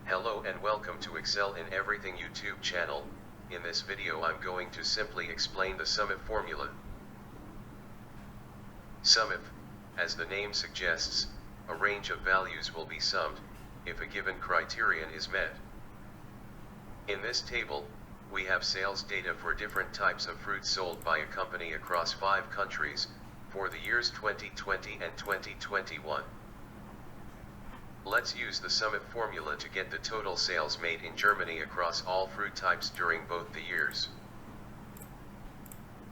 Hello and welcome to Excel in Everything YouTube channel. In this video I'm going to simply explain the SUMIF formula. SUMIF, as the name suggests, a range of values will be summed, if a given criterion is met. In this table, we have sales data for different types of fruit sold by a company across 5 countries, for the years 2020 and 2021. Let's use the SUMIF formula to get the total sales made in Germany across all fruit types during both the years.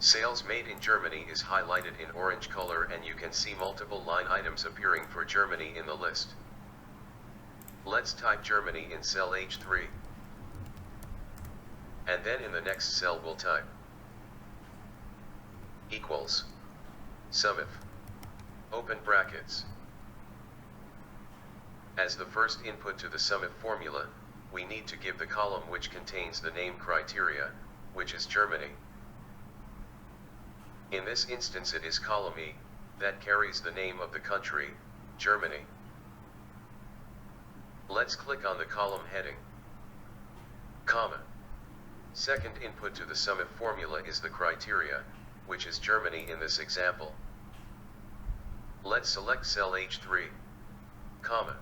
Sales made in Germany is highlighted in orange color, and you can see multiple line items appearing for Germany in the list. Let's type Germany in cell H3. And then in the next cell we'll type equals SUMIF, open brackets. As the first input to the SUMIF formula, we need to give the column which contains the name criteria, which is Germany. In this instance it is column E, that carries the name of the country, Germany. Let's click on the column heading, comma. Second input to the SUMIF formula is the criteria, which is Germany in this example. Let's select cell H3, comma.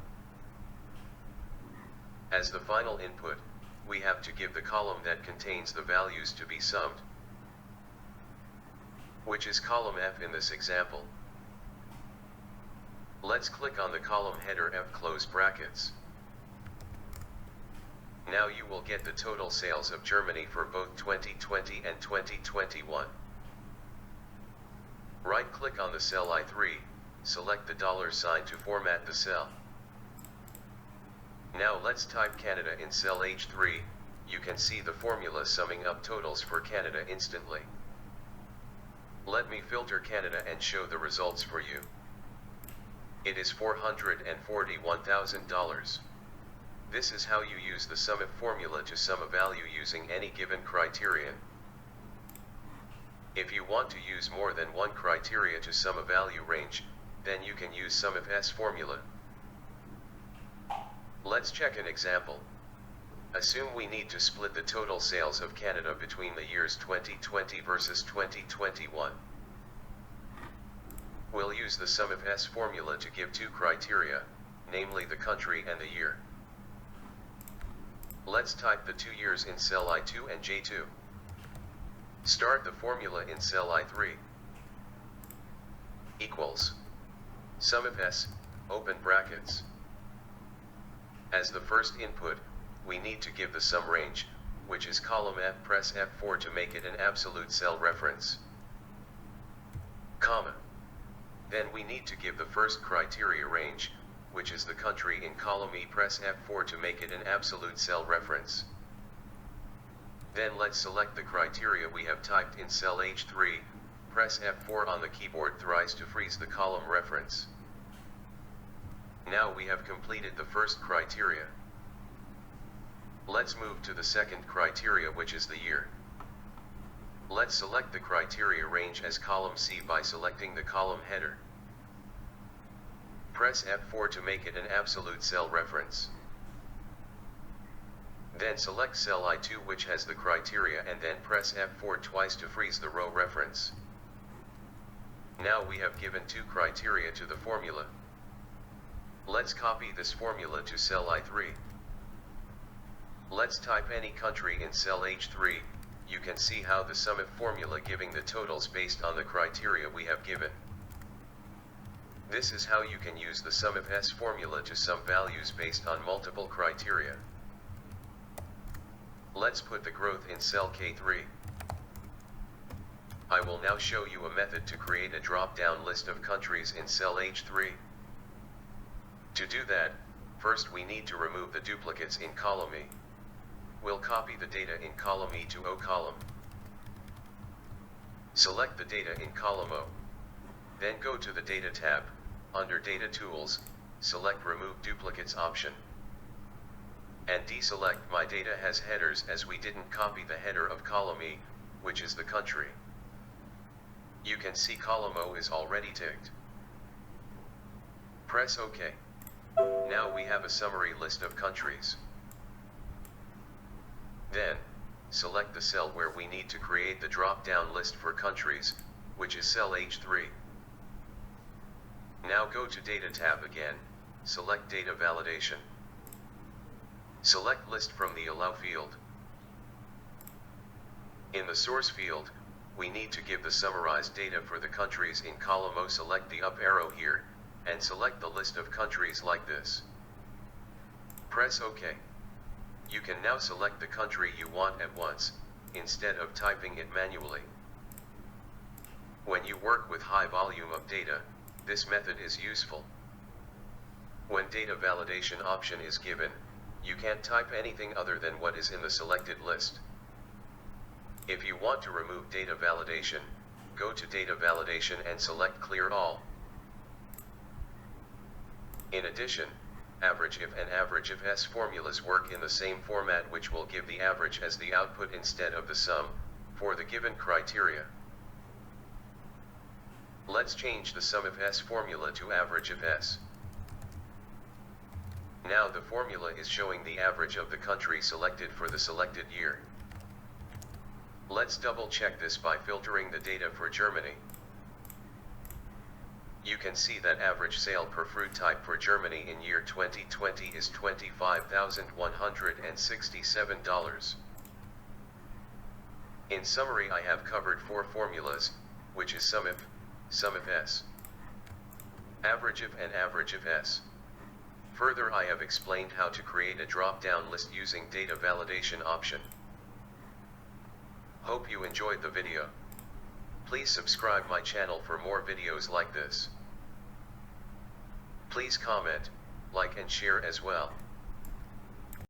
As the final input, we have to give the column that contains the values to be summed, which is column F in this example. Let's click on the column header F close brackets. Now you will get the total sales of Germany for both 2020 and 2021. Right-click on the cell I3, select the $sign to format the cell. Now let's type Canada in cell H3, you can see the formula summing up totals for Canada instantly. Let me filter Canada and show the results for you. It is $441,000. This is how you use the SUMIF formula to sum a value using any given criterion. If you want to use more than one criteria to sum a value range, then you can use SUMIFs formula. Let's check an example. Assume we need to split the total sales of Canada between the years 2020 versus 2021. We'll use the SUMIFs formula to give 2 criteria, namely the country and the year. Let's type the 2 years in cell I2 and J2. Start the formula in cell I3. Equals SUMIFs, open brackets. As the first input, we need to give the sum range, which is column F. Press F4 to make it an absolute cell reference, comma. Then we need to give the first criteria range, which is the country in column E. Press F4 to make it an absolute cell reference. Then let's select the criteria we have typed in cell H3, press F4 on the keyboard thrice to freeze the column reference. Now we have completed the first criteria. Let's move to the second criteria, which is the year. Let's select the criteria range as column C by selecting the column header. Press F4 to make it an absolute cell reference. Then select cell I2, which has the criteria, and then press F4 twice to freeze the row reference. Now we have given 2 criteria to the formula. Let's copy this formula to cell I3. Let's type any country in cell H3, you can see how the SUMIF formula giving the totals based on the criteria we have given. This is how you can use the SUMIFs formula to sum values based on multiple criteria. Let's put the growth in cell K3. I will now show you a method to create a drop-down list of countries in cell H3. To do that, first we need to remove the duplicates in column E. We'll copy the data in column E to O column. Select the data in column O. Then go to the Data tab, under Data Tools, select Remove Duplicates option. And deselect My Data Has Headers, as we didn't copy the header of column E, which is the country. You can see column O is already ticked. Press OK. Now we have a summary list of countries. Then, select the cell where we need to create the drop-down list for countries, which is cell H3. Now go to Data tab again, select Data Validation. Select List from the Allow field. In the Source field, we need to give the summarized data for the countries in column O. Select the up arrow here, and select the list of countries like this. Press OK. You can now select the country you want at once, instead of typing it manually. When you work with high volume of data, this method is useful. When data validation option is given, you can't type anything other than what is in the selected list. If you want to remove data validation, go to Data Validation and select Clear All. In addition, AVERAGEIF and AVERAGEIFS formulas work in the same format, which will give the average as the output instead of the sum, for the given criteria. Let's change the SUMIFS formula to AVERAGEIFS. Now the formula is showing the average of the country selected for the selected year. Let's double check this by filtering the data for Germany. You can see that average sale per fruit type for Germany in year 2020 is $25,167. In summary, I have covered 4 formulas, which is SUMIF, SUMIFS, AVERAGEIF and AVERAGEIFS. Further, I have explained how to create a drop-down list using data validation option. Hope you enjoyed the video. Please subscribe my channel for more videos like this. Please comment, like and share as well.